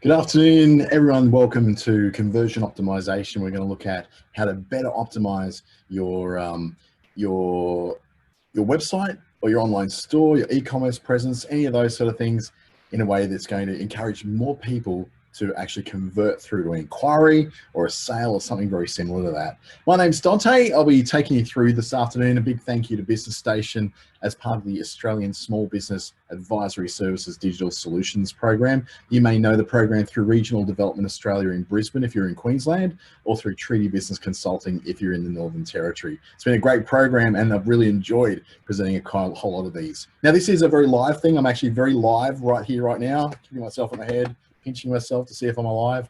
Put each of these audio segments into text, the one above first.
Good afternoon, everyone. Welcome to Conversion Optimization. We're going to look at how to better optimize your website or your online store, your e-commerce presence, any of those sort of things in a way that's going to encourage more people to actually convert through to an inquiry or a sale or something very similar to that. My name's Dante. I'll be taking you through this afternoon. A big thank you to Business Station as part of the Australian Small Business Advisory Services Digital Solutions Program. You may know the program through Regional Development Australia in Brisbane if you're in Queensland, or through Treaty Business Consulting if you're in the Northern Territory. It's been a great program and I've really enjoyed presenting a whole lot of these. Now this is a very live thing. I'm actually very live right here, right now, giving myself on the head, pinching myself to see if I'm alive.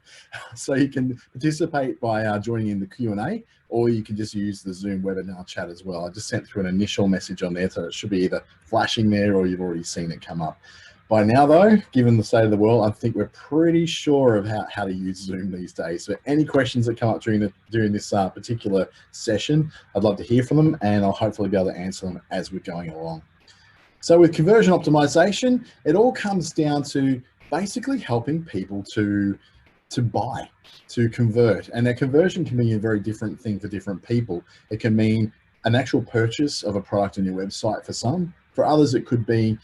So you can participate by joining in the Q&A, or you can just use the Zoom webinar chat as well. I just sent through an initial message on there, so it should be either flashing there or you've already seen it come up. By now though, given the state of the world, I think we're pretty sure of how to use Zoom these days. So any questions that come up during this particular session, I'd love to hear from them, and I'll hopefully be able to answer them as we're going along. So with conversion optimization, it all comes down to basically helping people to buy, to convert. And that conversion can mean a very different thing for different people. It can mean an actual purchase of a product on your website for some. For others, it could be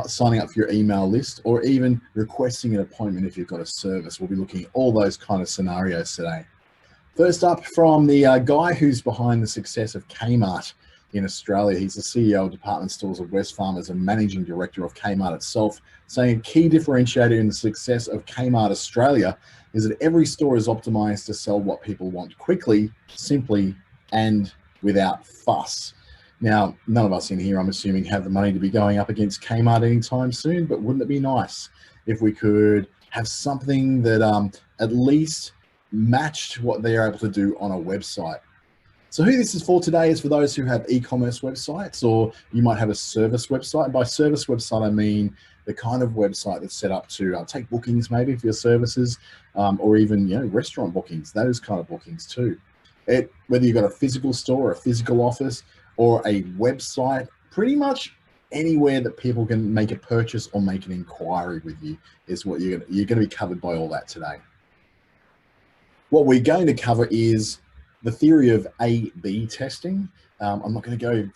signing up for your email list, or even requesting an appointment if you've got a service. We'll be looking at all those kind of scenarios today. First up, from the guy who's behind the success of Kmart in Australia. He's the CEO of Department Stores of Wesfarmers and Managing Director of Kmart itself, saying a key differentiator in the success of Kmart Australia is that every store is optimized to sell what people want quickly, simply, and without fuss. Now, none of us in here, I'm assuming, have the money to be going up against Kmart anytime soon, but wouldn't it be nice if we could have something that at least matched what they're able to do on a website? So who this is for today is for those who have e-commerce websites, or you might have a service website. And by service website, I mean the kind of website that's set up to take bookings maybe for your services, or even restaurant bookings, those kind of bookings too. Whether you've got a physical store, a physical office, or a website, pretty much anywhere that people can make a purchase or make an inquiry with you is what you're going to be covered by all that today. What we're going to cover is the theory of A/B testing. I'm not going to go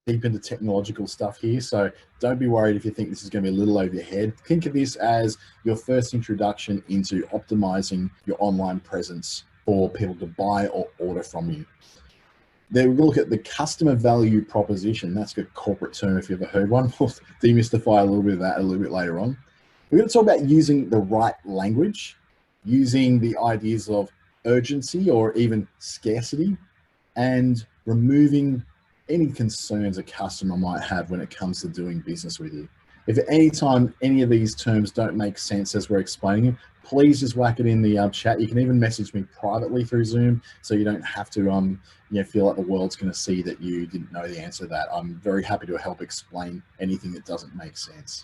deep into technological stuff here, so don't be worried if you think this is going to be a little over your head. Think of this as your first introduction into optimizing your online presence for people to buy or order from you. Then we'll look at the customer value proposition. That's a corporate term if you've ever heard one. We'll demystify a little bit of that a little bit later on. We're going to talk about using the right language, using the ideas of urgency or even scarcity, and removing any concerns a customer might have when it comes to doing business with you. If at any time any of these terms don't make sense as we're explaining them, please just whack it in the chat. You can even message me privately through Zoom, so you don't have to feel like the world's going to see that you didn't know the answer to that. I'm very happy to help explain anything that doesn't make sense.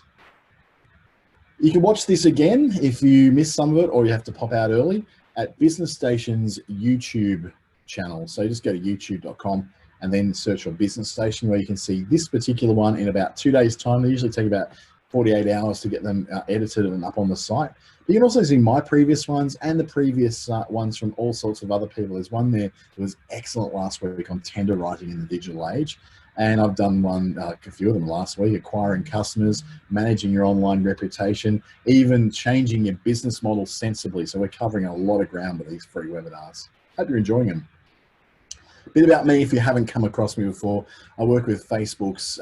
You can watch this again if you missed some of it or you have to pop out early at Business Station's YouTube channel. So just go to youtube.com and then search for Business Station, where you can see this particular one in about 2 days' time. They usually take about 48 hours to get them edited and up on the site. You can also see my previous ones and the previous ones from all sorts of other people. There's one there that was excellent last week on tender writing in the digital age. And I've done a few of them last week: acquiring customers, managing your online reputation, even changing your business model sensibly. So we're covering a lot of ground with these free webinars. Hope you're enjoying them. A bit about me, if you haven't come across me before. I work with Facebook's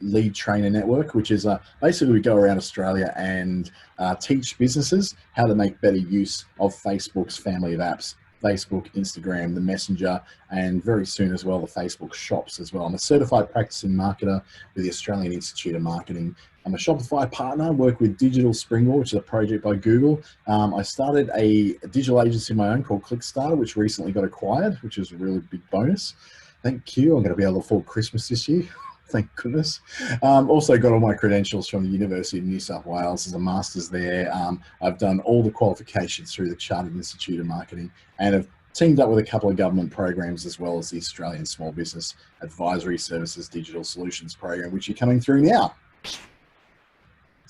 Lead Trainer Network, which is basically we go around Australia and teach businesses how to make better use of Facebook's family of apps. Facebook, Instagram, the Messenger, and very soon as well the Facebook shops as well. I'm a certified practicing marketer with the Australian Institute of Marketing. I'm a Shopify partner, work with Digital Springboard, which is a project by Google. I started a digital agency of my own called Clickstarter, which recently got acquired, which is a really big bonus. Thank you. I'm going to be able to afford Christmas this year. Thank goodness. Also got all my credentials from the University of New South Wales as a master's there. I've done all the qualifications through the Chartered Institute of Marketing, and have teamed up with a couple of government programs as well as the Australian Small Business Advisory Services Digital Solutions Program, which you're coming through now.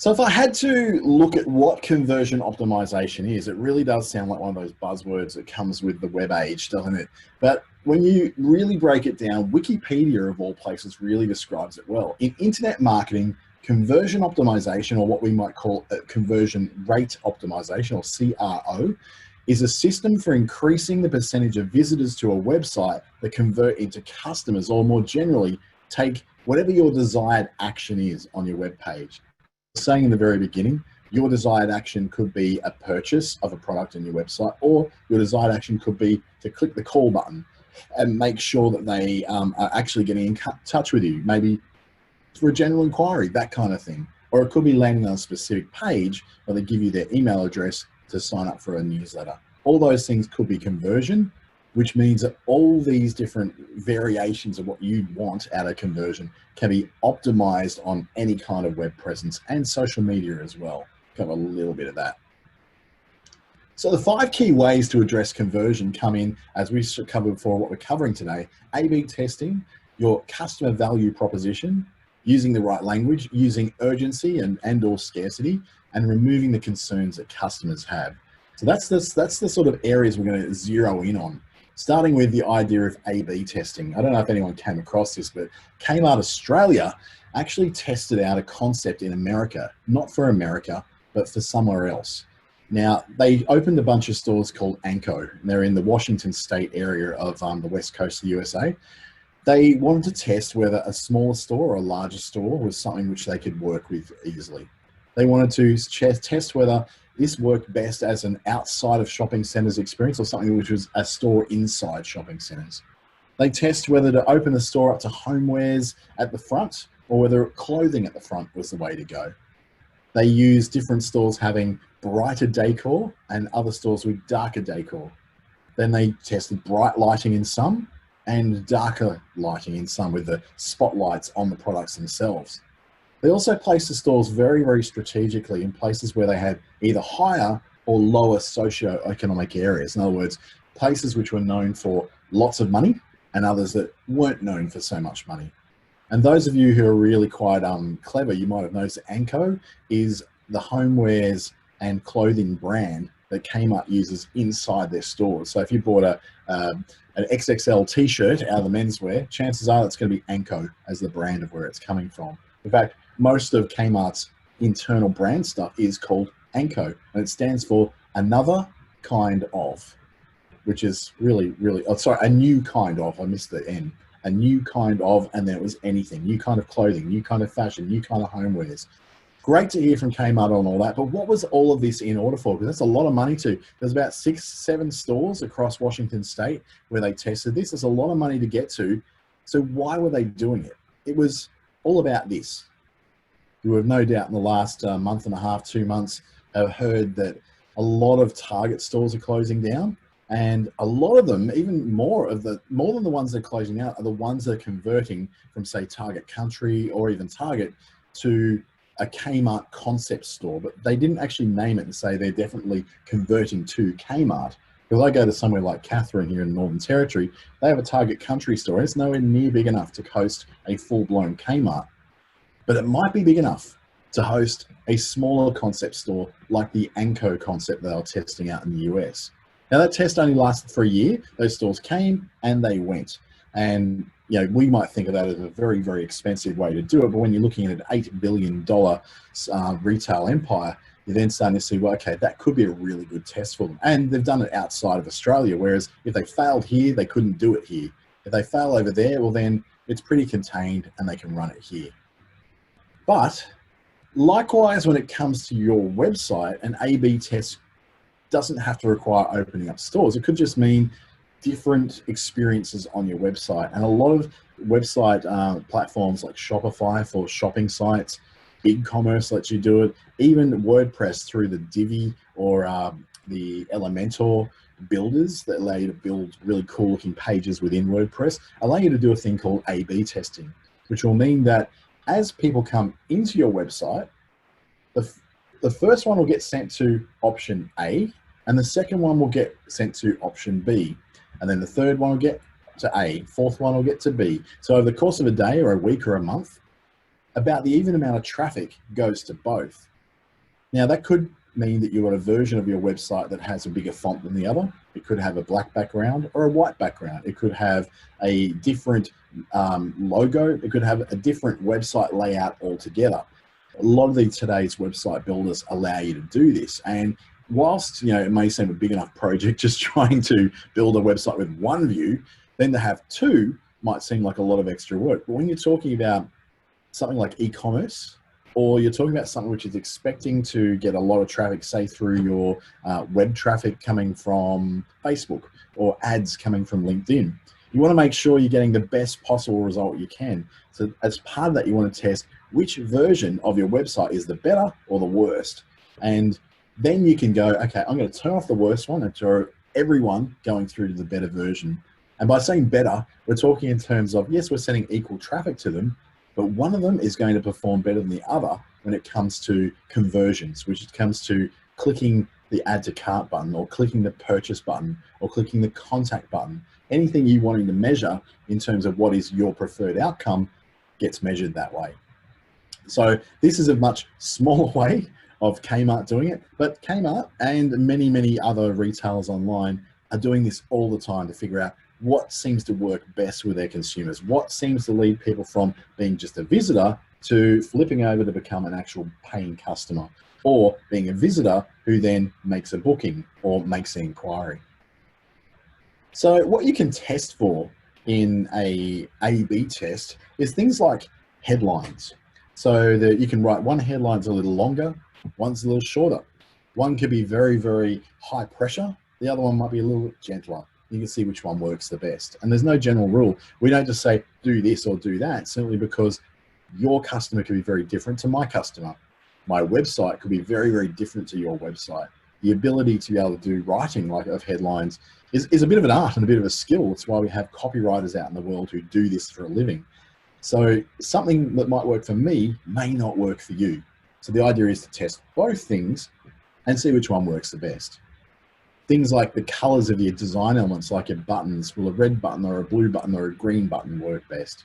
So if I had to look at what conversion optimization is, it really does sound like one of those buzzwords that comes with the web age, doesn't it? But when you really break it down, Wikipedia of all places really describes it well. In internet marketing, conversion optimization, or what we might call conversion rate optimization, or CRO, is a system for increasing the percentage of visitors to a website that convert into customers, or more generally, take whatever your desired action is on your web page. Saying in the very beginning, your desired action could be a purchase of a product on your website, or your desired action could be to click the call button and make sure that they are actually getting in touch with you, maybe for a general inquiry, that kind of thing. Or it could be landing on a specific page where they give you their email address to sign up for a newsletter. All those things could be conversion, which means that all these different variations of what you want out of conversion can be optimized on any kind of web presence and social media as well. Cover a little bit of that. So the 5 key ways to address conversion come in, as we covered before, what we're covering today: A/B testing, your customer value proposition, using the right language, using urgency and or scarcity, and removing the concerns that customers have. So that's the sort of areas we're going to zero in on. Starting with the idea of A/B testing. I don't know if anyone came across this, but Kmart Australia actually tested out a concept in America, not for America, but for somewhere else. Now, they opened a bunch of stores called Anko, and they're in the Washington state area of the west coast of the USA. They wanted to test whether a smaller store or a larger store was something which they could work with easily. They wanted to test whether this worked best as an outside of shopping centers experience or something which was a store inside shopping centers. They test whether to open the store up to homewares at the front or whether clothing at the front was the way to go. They used different stores having brighter decor and other stores with darker decor. Then they tested bright lighting in some and darker lighting in some, with the spotlights on the products themselves. They also placed the stores very, very strategically in places where they had either higher or lower socioeconomic areas. In other words, places which were known for lots of money and others that weren't known for so much money. And those of you who are really quite clever, you might have noticed that Anko is the homewares and clothing brand that Kmart uses inside their stores. So if you bought an XXL t-shirt out of the menswear, chances are it's going to be Anko as the brand of where it's coming from. In fact, most of Kmart's internal brand stuff is called Anko, and it stands for another kind of, which is really, really, oh, sorry, a new kind of, I missed the N, a new kind of, and then it was anything, new kind of clothing, new kind of fashion, new kind of homewares. Great to hear from Kmart on all that, but what was all of this in order for? Because that's a lot of money too. There's about 6-7 stores across Washington state where they tested this. There's a lot of money to get to. So why were they doing it? It was all about this. You have no doubt in the last month and a half, 2 months, have heard that a lot of Target stores are closing down, and a lot of them, even more than the ones that are closing down, are the ones that are converting from, say, Target Country or even Target to a Kmart concept store, but they didn't actually name it and say they're definitely converting to Kmart. Because I go to somewhere like Catherine here in the Northern Territory, they have a Target Country store, and it's nowhere near big enough to host a full-blown Kmart. But it might be big enough to host a smaller concept store like the Anko concept that they were testing out in the US. Now that test only lasted for a year. Those stores came and they went. And you know, we might think of that as a very, very expensive way to do it. But when you're looking at an $8 billion retail empire, you're then starting to see, well, okay, that could be a really good test for them. And they've done it outside of Australia, whereas if they failed here, they couldn't do it here. If they fail over there, well, then it's pretty contained and they can run it here. But likewise, when it comes to your website, an A/B test doesn't have to require opening up stores. It could just mean different experiences on your website. And a lot of website platforms like Shopify for shopping sites, BigCommerce lets you do it, even WordPress through the Divi or the Elementor builders that allow you to build really cool looking pages within WordPress, allow you to do a thing called A/B testing, which will mean that as people come into your website, the first one will get sent to option A, and the second one will get sent to option B, and then the third one will get to A, fourth one will get to B. So over the course of a day or a week or a month, about the even amount of traffic goes to both. Now, that could mean that you've got a version of your website that has a bigger font than the other. It could have a black background or a white background. It could have a different logo. It could have a different website layout altogether. A lot of today's website builders allow you to do this. And whilst it may seem a big enough project just trying to build a website with one view, then to have two might seem like a lot of extra work. But when you're talking about something like e-commerce, or you're talking about something which is expecting to get a lot of traffic, say through your web traffic coming from Facebook or ads coming from LinkedIn, you want to make sure you're getting the best possible result you can. So as part of that, you want to test which version of your website is the better or the worst. And then you can go, okay, I'm going to turn off the worst one and throw everyone going through to the better version. And by saying better, we're talking in terms of, yes, we're sending equal traffic to them, but one of them is going to perform better than the other when it comes to conversions, which it comes to clicking the add to cart button or clicking the purchase button or clicking the contact button. Anything you wanting to measure in terms of what is your preferred outcome gets measured that way. So this is a much smaller way of Kmart doing it, but Kmart and many, many other retailers online are doing this all the time to figure out what seems to work best with their consumers, what seems to lead people from being just a visitor to flipping over to become an actual paying customer, or being a visitor who then makes a booking or makes an inquiry. So what you can test for in a A/B test is things like headlines. So that you can write one headline's a little longer, one's a little shorter. One could be very, very high pressure. The other one might be a little gentler. You can see which one works the best. And there's no general rule. We don't just say, do this or do that, simply because your customer could be very different to my customer. My website could be very, very different to your website. The ability to be able to do writing like of headlines is a bit of an art and a bit of a skill. It's why we have copywriters out in the world who do this for a living. So something that might work for me may not work for you. So the idea is to test both things and see which one works the best. Things like the colors of your design elements, like your buttons, will a red button or a blue button or a green button work best?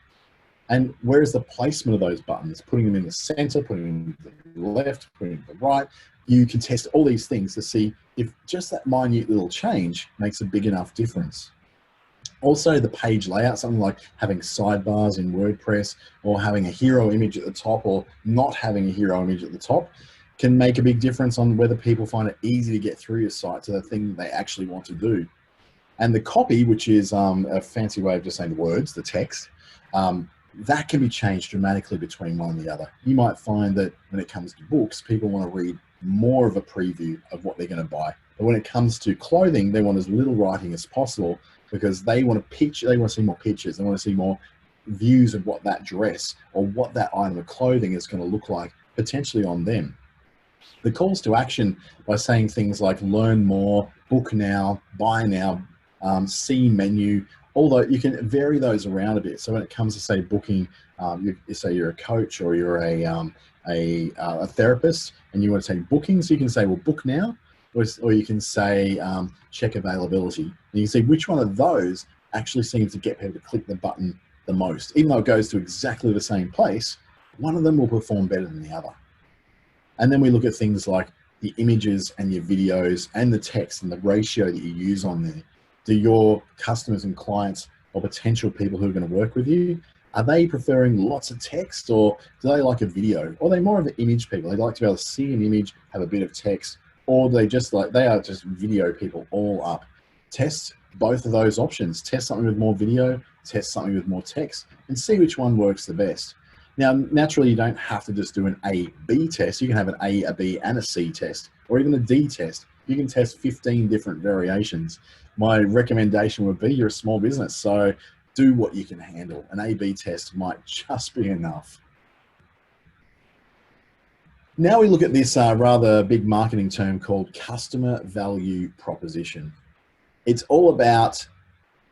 And where is the placement of those buttons? Putting them in the center, putting them to the left, putting them to the right. You can test all these things to see if just that minute little change makes a big enough difference. Also, the page layout, something like having sidebars in WordPress or having a hero image at the top or not having a hero image at the top, can make a big difference on whether people find it easy to get through your site to the thing they actually want to do. And the copy, which is a fancy way of just saying the words, the text, that can be changed dramatically between one and the other. You might find that when it comes to books, people want to read more of a preview of what they're going to buy. But when it comes to clothing, they want as little writing as possible because they want to see more pictures. They want to see more views of what that dress or what that item of clothing is going to look like potentially on them. The calls to action by saying things like learn more, book now, buy now, see menu, although you can vary those around a bit. So when it comes to say booking, you say you're a coach or you're a therapist and you want to say bookings, you can say, well, book now, or you can say check availability. And you can see which one of those actually seems to get people to click the button the most. Even though it goes to exactly the same place, one of them will perform better than the other. And then we look at things like the images and your videos and the text and the ratio that you use on there. Do your customers and clients or potential people who are going to work with you, are they preferring lots of text or do they like a video? Or are they more of an image people? They like to be able to see an image, have a bit of text, or they are just video people all up. Test both of those options. Test something with more video, test something with more text, and see which one works the best. Now, naturally, you don't have to just do an A/B test. You can have an A B, and a C test, or even a D test. You can test 15 different variations. My recommendation would be you're a small business, so do what you can handle. An A/B test might just be enough. Now we look at this rather big marketing term called customer value proposition. It's all about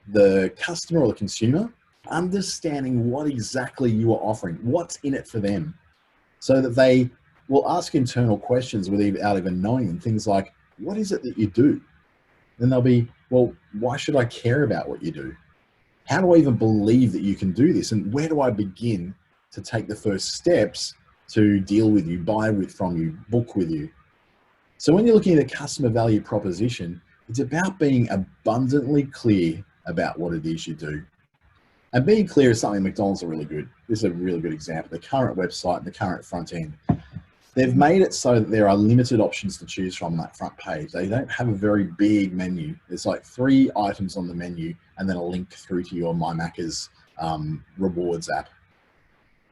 the customer or the consumer understanding what exactly you are offering, what's in it for them, so that they will ask internal questions without even knowing them. Things like, what is it that you do? Then they'll be, well, why should I care about what you do? How do I even believe that you can do this? And where do I begin to take the first steps to deal with you, buy from you, book with you? So when you're looking at a customer value proposition, it's about being abundantly clear about what it is you do. And being clear is something McDonald's are really good. This is a really good example. The current website, the current front end, they've made it so that there are limited options to choose from that front page. They don't have a very big menu. There's like 3 items on the menu and then a link through to your My Macca's rewards app.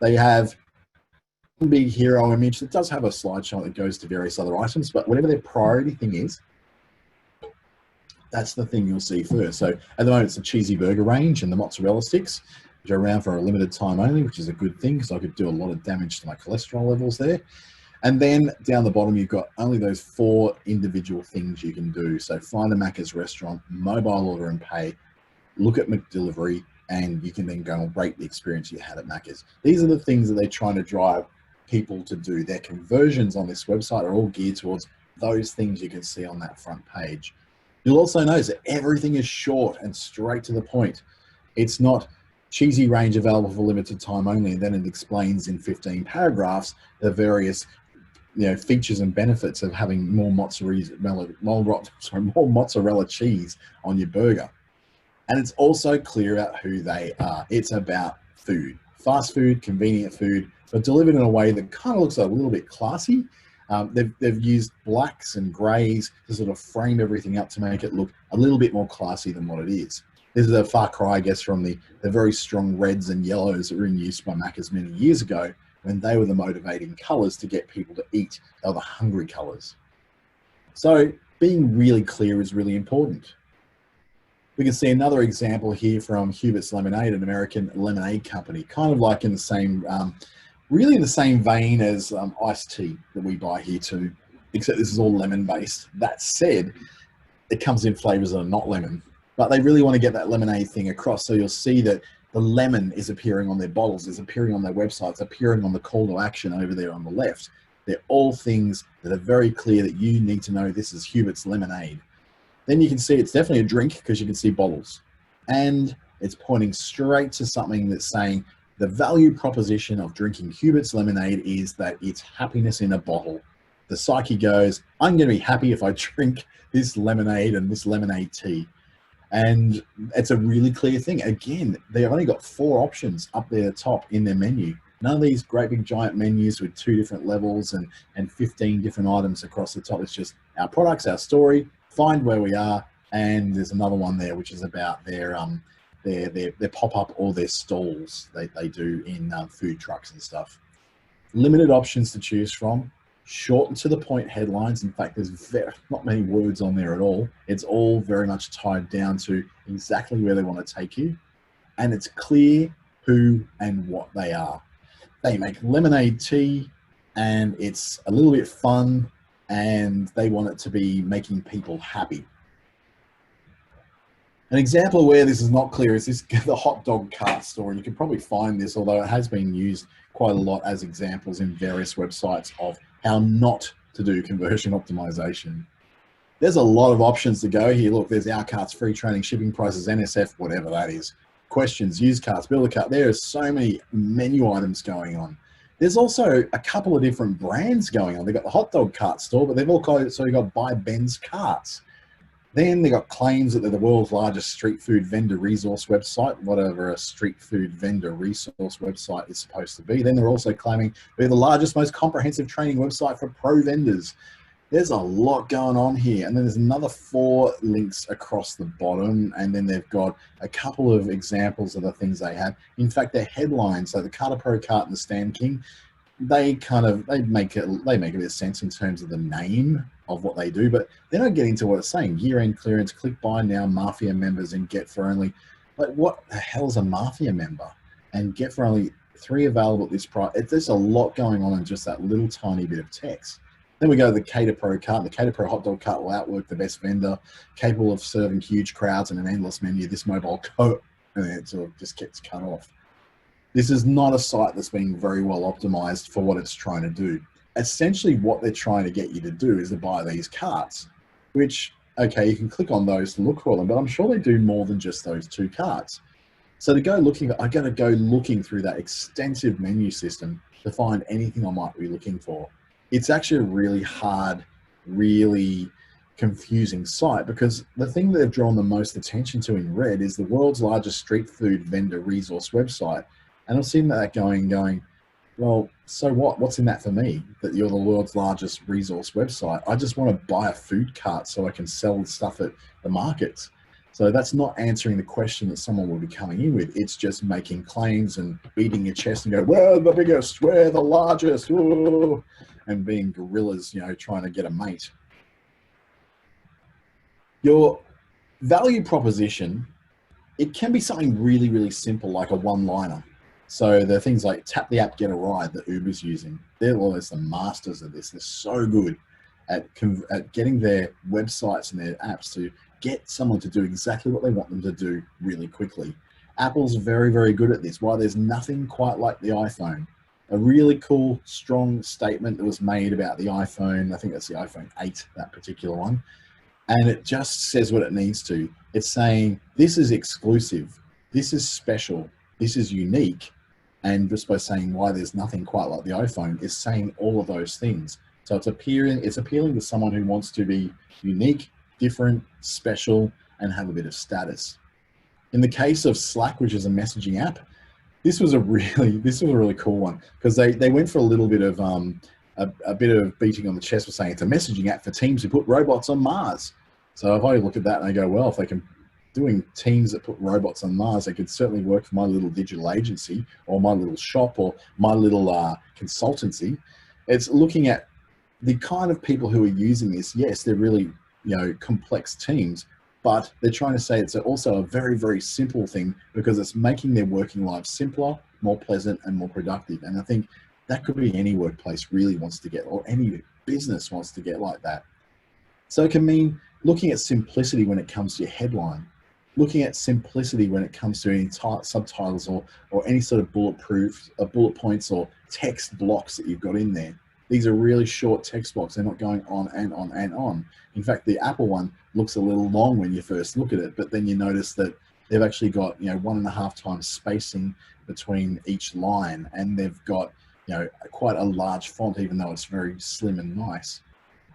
They have one big hero image that does have a slideshow that goes to various other items, but whatever their priority thing is, that's the thing you'll see first. So at the moment, it's the cheesy burger range and the mozzarella sticks, which are around for a limited time only, which is a good thing because I could do a lot of damage to my cholesterol levels there. And then down the bottom, you've got only those 4 individual things you can do. So find a Macca's restaurant, mobile order and pay, look at McDelivery, and you can then go and rate the experience you had at Macca's. These are the things that they're trying to drive people to do. Their conversions on this website are all geared towards those things you can see on that front page. You'll also notice that everything is short and straight to the point. It's not cheesy range available for limited time only, and then it explains in 15 paragraphs the various features and benefits of having more mozzarella cheese on your burger. And it's also clear about who they are. It's about food, fast food, convenient food, but delivered in a way that kind of looks a little bit classy. They've used blacks and grays to sort of frame everything up to make it look a little bit more classy than what it is. This is a far cry, I guess, from the very strong reds and yellows that were in use by Macca's many years ago, when they were the motivating colors to get people to eat. They were the hungry colors. So being really clear is really important. We can see another example here from Hubert's Lemonade, an American lemonade company, kind of like in the same, really in the same vein as iced tea that we buy here too, except this is all lemon based. That said, it comes in flavors that are not lemon, but they really want to get that lemonade thing across. So you'll see that the lemon is appearing on their bottles, is appearing on their websites, appearing on the call to action over there on the left. They're all things that are very clear that you need to know this is Hubert's Lemonade. Then you can see it's definitely a drink because you can see bottles. And it's pointing straight to something that's saying the value proposition of drinking Hubert's Lemonade is that it's happiness in a bottle. The psyche goes, I'm going to be happy if I drink this lemonade and this lemonade tea. And it's a really clear thing. Again, they've only got 4 options up there at the top in their menu. None of these great big giant menus with 2 different levels and 15 different items across the top. It's just our products, our story, find where we are, and there's another one there which is about their pop-up or their stalls they do in food trucks and stuff. Limited options to choose from. Short and to the point headlines. In fact, there's not many words on there at all. It's all very much tied down to exactly where they want to take you. And it's clear who and what they are. They make lemonade tea, and it's a little bit fun, and they want it to be making people happy. An example of where this is not clear is the hot dog cart store. And you can probably find this, although it has been used quite a lot as examples in various websites of how not to do conversion optimization. There's a lot of options to go here. Look, there's our carts, free training, shipping prices, NSF, whatever that is. Questions, used carts, build a cart. There are so many menu items going on. There's also a couple of different brands going on. They've got the hot dog cart store, but they've also got Buy Ben's Carts. Then they got claims that they're the world's largest street food vendor resource website, whatever a street food vendor resource website is supposed to be. Then they're also claiming they're the largest, most comprehensive training website for pro vendors. There's a lot going on here. And then there's another 4 links across the bottom. And then they've got a couple of examples of the things they have. In fact, their headlines, so the Carter Pro Cart and the Stand King, they make a bit of sense in terms of the name of what they do, but they don't get into what it's saying. Year-end clearance, click buy now, Mafia members, and get for only, like, what the hell is a Mafia member? And get for only 3 available at this price. There's a lot going on in just that little tiny bit of text. Then we go to the Cater Pro cart. The Cater Pro hot dog cart will outwork the best vendor, capable of serving huge crowds and an endless menu. This mobile code, and then it sort of just gets cut off. This is not a site that's being very well optimized for what it's trying to do. Essentially, what they're trying to get you to do is to buy these carts, which, okay, you can click on those to look for them, but I'm sure they do more than just those 2 carts. So to go looking, I got to go looking through that extensive menu system to find anything I might be looking for. It's actually a really hard really confusing site, because the thing that they've drawn the most attention to in red is the world's largest street food vendor resource website. And I've seen that going, well, so what? What's in that for me? That you're the world's largest resource website. I just want to buy a food cart so I can sell stuff at the markets. So that's not answering the question that someone will be coming in with. It's just making claims and beating your chest and go, we're the biggest, we're the largest, whoa, and being gorillas, trying to get a mate. Your value proposition, it can be something really, really simple, like a one-liner. So there are things like tap the app, get a ride that Uber's using. They're always the masters of this. They're so good at getting their websites and their apps to get someone to do exactly what they want them to do really quickly. Apple's very, very good at this. Why there's nothing quite like the iPhone. A really cool, strong statement that was made about the iPhone. I think that's the iPhone 8, that particular one. And it just says what it needs to. It's saying, this is exclusive. This is special. This is unique. And just by saying why there's nothing quite like the iPhone is saying all of those things. So it's appealing to someone who wants to be unique, different, special, and have a bit of status. In the case of Slack, which is a messaging app, this was a really cool one, because they went for a little bit of a bit of beating on the chest for saying it's a messaging app for teams who put robots on Mars. So if I look at that and I go, well, if they can doing teams that put robots on Mars, they could certainly work for my little digital agency or my little shop or my little consultancy. It's looking at the kind of people who are using this. Yes, they're really, complex teams, but they're trying to say it's also a very, very simple thing, because it's making their working lives simpler, more pleasant, and more productive. And I think that could be any workplace really wants to get, or any business wants to get like that. So it can mean looking at simplicity when it comes to your headline, looking at simplicity when it comes to any subtitles or any sort of bullet points or text blocks that you've got in there. These are really short text blocks. They're not going on and on and on. In fact, the Apple one looks a little long when you first look at it, but then you notice that they've actually got 1.5 times spacing between each line, and they've got quite a large font, even though it's very slim and nice.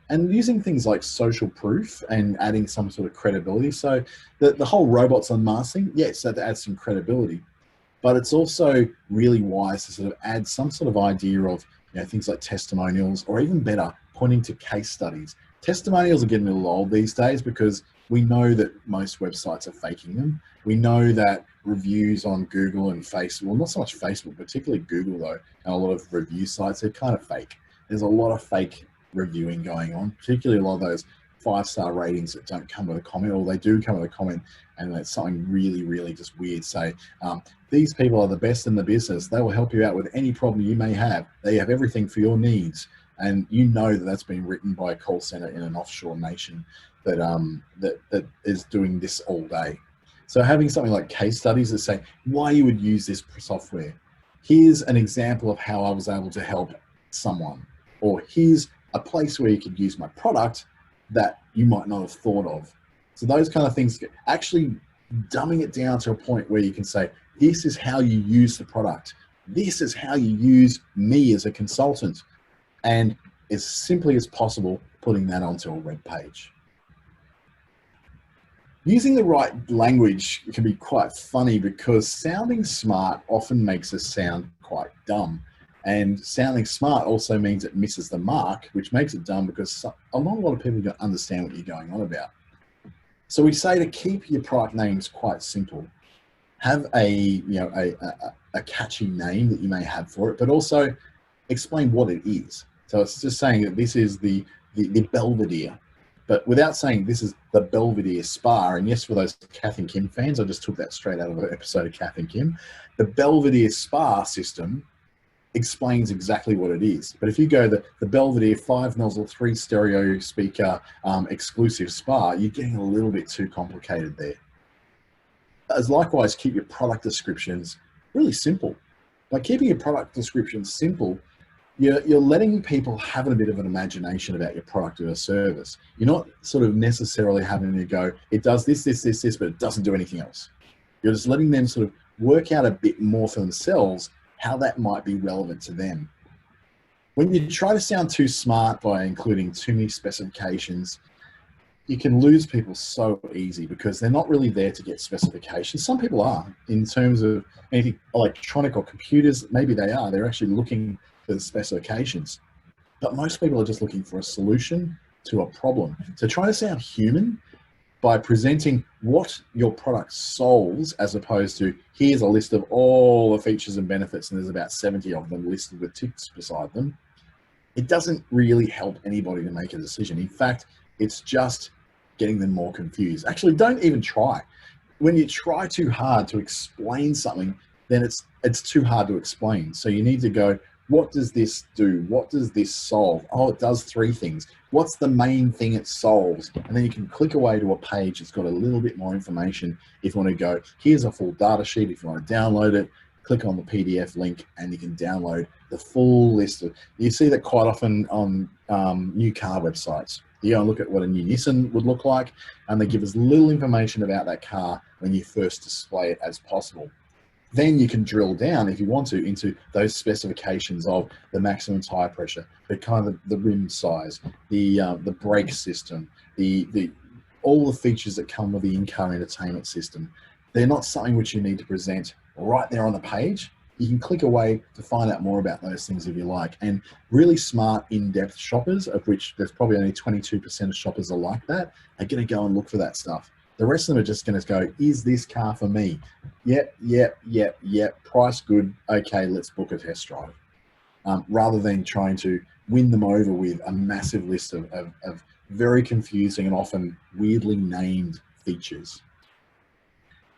And using things like social proof and adding some sort of credibility. So the whole robots on Mars thing, yes, that adds some credibility, but it's also really wise to sort of add some sort of idea of things like testimonials, or even better, pointing to case studies. Testimonials are getting a little old these days, because we know that most websites are faking them. We know that reviews on Google and Facebook, well, not so much Facebook, particularly Google though, and a lot of review sites, they're kind of fake. There's a lot of fake reviewing going on, particularly a lot of those 5-star ratings that don't come with a comment, or they do come with a comment and it's something really, really just weird. Say, these people are the best in the business. They will help you out with any problem you may have. They have everything for your needs. And that that's been written by a call center in an offshore nation that that is doing this all day. So having something like case studies that say why you would use this software. Here's an example of how I was able to help someone, or here's a place where you could use my product that you might not have thought of. So those kind of things, actually dumbing it down to a point where you can say, this is how you use the product. This is how you use me as a consultant. And as simply as possible, putting that onto a web page. Using the right language can be quite funny, because sounding smart often makes us sound quite dumb. And sounding smart also means it misses the mark, which makes it dumb, because a lot of people don't understand what you're going on about. So we say to keep your product names quite simple. Have a catchy name that you may have for it, but also explain what it is. So it's just saying that this is the Belvedere, but without saying this is the Belvedere Spa. And yes, for those Kath and Kim fans, I just took that straight out of an episode of Kath and Kim. The Belvedere Spa system explains exactly what it is. But if you go the Belvedere 5-nozzle 3-stereo speaker exclusive spa, you're getting a little bit too complicated there. As likewise, keep your product descriptions really simple. By keeping your product descriptions simple, you're letting people have a bit of an imagination about your product or service. You're not sort of necessarily having to go, it does this, but it doesn't do anything else. You're just letting them sort of work out a bit more for themselves how that might be relevant to them. When you try to sound too smart by including too many specifications, you can lose people so easy because they're not really there to get specifications. Some people are, in terms of anything electronic or computers, maybe they are. They're actually looking for the specifications. But most people are just looking for a solution to a problem. So try to sound human by presenting what your product solves, as opposed to here's a list of all the features and benefits and there's about 70 of them listed with ticks beside them. It doesn't really help anybody to make a decision. In fact, it's just getting them more confused. Actually, don't even try. When you try too hard to explain something, then it's too hard to explain. So you need to go, what does this do? What does this solve? Oh, it does 3 things. What's the main thing it solves? And then you can click away to a page that's got a little bit more information. If you want to go, here's a full data sheet. If you want to download it, click on the PDF link and you can download the full list of, you see that quite often on new car websites. You go and look at what a new Nissan would look like, and they give as little information about that car when you first display it as possible. Then you can drill down, if you want to, into those specifications of the maximum tire pressure, the kind of the rim size, the brake system, all the features that come with the in-car entertainment system. They're not something which you need to present right there on the page. You can click away to find out more about those things if you like. And really smart, in-depth shoppers, of which there's probably only 22% of shoppers are like that, are going to go and look for that stuff. The rest of them are just going to go, is this car for me? Yep. Price good. Okay, let's book a test drive. Rather than trying to win them over with a massive list of very confusing and often weirdly named features.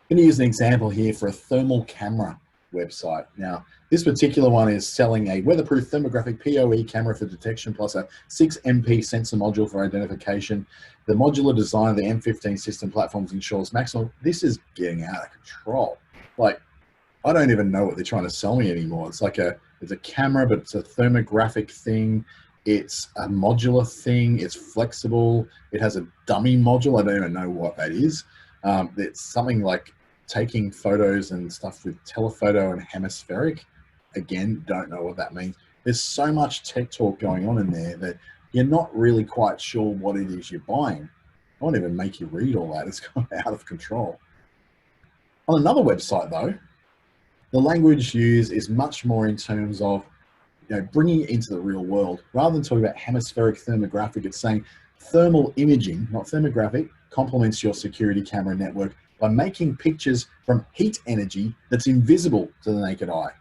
I'm going to use an example here for a thermal camera website. Now, this particular one is selling a weatherproof thermographic PoE camera for detection plus a 6MP sensor module for identification. The modular design of the M15 system platforms ensures maximum. This is getting out of control. Like, I don't even know what they're trying to sell me anymore. It's like it's a camera, but it's a thermographic thing. It's a modular thing. It's flexible. It has a dummy module. I don't even know what that is. It's something like taking photos and stuff with telephoto and hemispheric. Again, don't know what that means. There's so much tech talk going on in there that you're not really quite sure what it is you're buying. I won't even make you read all that. It's kind of out of control. On another website though, the language used is much more in terms of, bringing it into the real world. Rather than talking about hemispheric thermographic, it's saying thermal imaging, not thermographic, complements your security camera network by making pictures from heat energy that's invisible to the naked eye.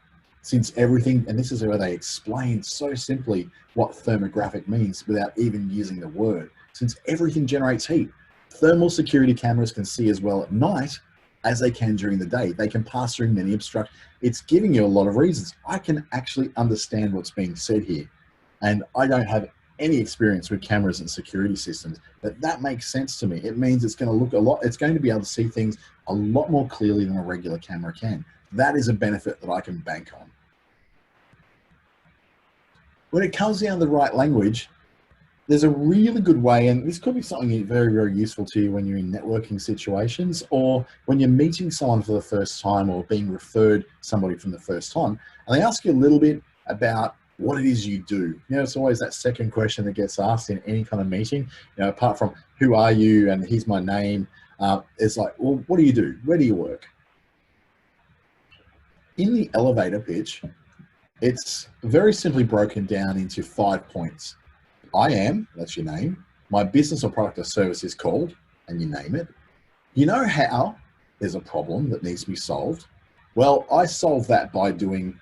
Since everything, and this is where they explain so simply what thermographic means without even using the word. Since everything generates heat, thermal security cameras can see as well at night as they can during the day. They can pass through many obstructions. It's giving you a lot of reasons. I can actually understand what's being said here. And I don't have any experience with cameras and security systems, but that makes sense to me. It means it's going to look it's going to be able to see things a lot more clearly than a regular camera can. That is a benefit that I can bank on. When it comes down to the right language, there's a really good way, and this could be something very, very useful to you when you're in networking situations or when you're meeting someone for the first time or being referred somebody from the first time, and they ask you a little bit about what it is you do. It's always that second question that gets asked in any kind of meeting, apart from who are you and here's my name. It's like, well, what do you do? Where do you work? In the elevator pitch, it's very simply broken down into 5 points. I am, that's your name. My business or product or service is called, and you name it. You know how there's a problem that needs to be solved. Well, I solve that by doing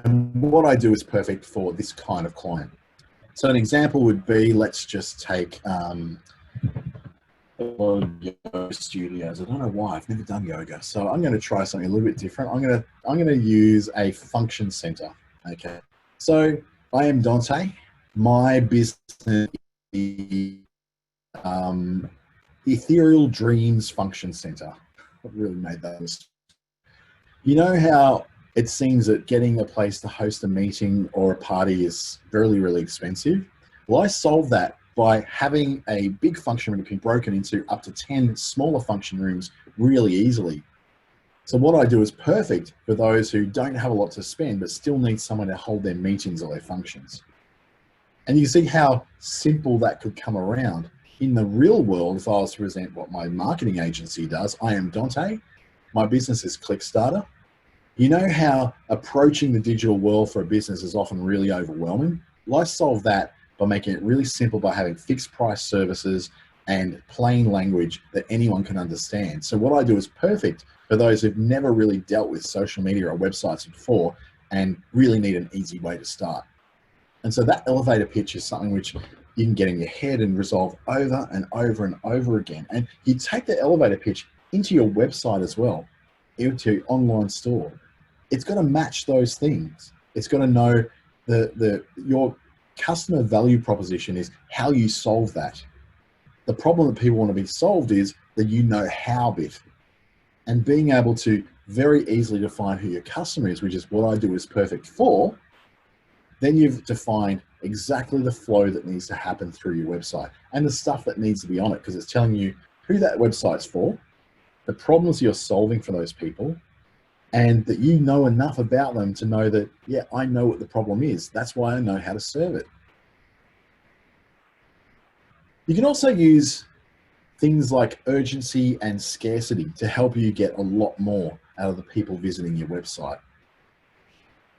and what I do is perfect for this kind of client. So an example would be, let's just take yoga studios. I don't know why, I've never done yoga. So I'm going to try something a little bit different. I'm going to use a function center. Okay. So I am Dante. My business is Ethereal Dreams Function Center. I really made that. You know how it seems that getting a place to host a meeting or a party is really, really expensive? Well, I solve that by having a big function room that can be broken into up to 10 smaller function rooms really easily. So what I do is perfect for those who don't have a lot to spend, but still need someone to hold their meetings or their functions. And you see how simple that could come around. In the real world, if I was to present what my marketing agency does, I am Dante. My business is Clickstarter. You know how approaching the digital world for a business is often really overwhelming? Well, I solve that by making it really simple by having fixed price services and plain language that anyone can understand. So what I do is perfect for those who've never really dealt with social media or websites before and really need an easy way to start. And so that elevator pitch is something which you can get in your head and resolve over and over and over again. And you take the elevator pitch into your website as well, into your online store. It's got to match those things. It's got to know your customer value proposition is how you solve that. The problem that people want to be solved is that you know how bit. And being able to very easily define who your customer is, which is what I do is perfect for, then you've defined exactly the flow that needs to happen through your website and the stuff that needs to be on it, because it's telling you who that website's for, the problems you're solving for those people, and that you know enough about them to know that, yeah, I know what the problem is. That's why I know how to serve it. You can also use things like urgency and scarcity to help you get a lot more out of the people visiting your website.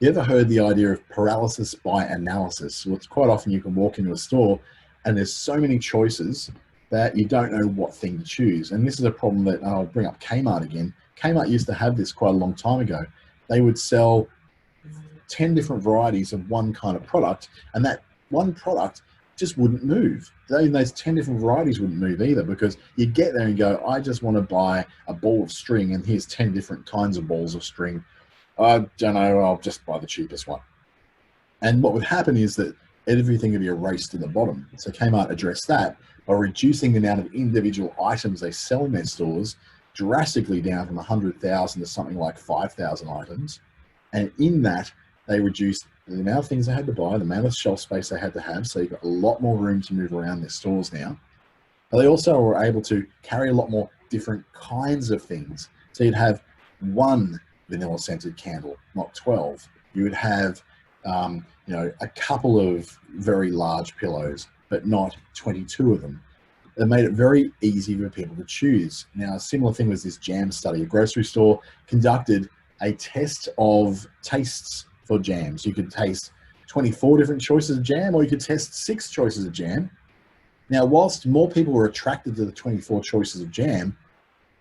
You ever heard the idea of paralysis by analysis? Well, it's quite often you can walk into a store and there's so many choices that you don't know what thing to choose. And this is a problem that I'll bring up Kmart again. Kmart used to have this quite a long time ago. They would sell 10 different varieties of one kind of product, and that one product just wouldn't move. Those 10 different varieties wouldn't move either, because you get there and go, I just want to buy a ball of string and here's 10 different kinds of balls of string. I don't know, I'll just buy the cheapest one. And what would happen is that everything would be erased to the bottom. So Kmart addressed that by reducing the amount of individual items they sell in their stores drastically down from 100,000 to something like 5,000 items. And in that, they reduced the amount of things they had to buy, the amount of shelf space they had to have. So you've got a lot more room to move around their stores now. But they also were able to carry a lot more different kinds of things. So you'd have one vanilla scented candle, not 12. You would have, a couple of very large pillows, but not 22 of them. It made it very easy for people to choose. Now, a similar thing was this jam study. A grocery store conducted a test of tastes for jams. You could taste 24 different choices of jam, or you could test 6 choices of jam. Now, whilst more people were attracted to the 24 choices of jam,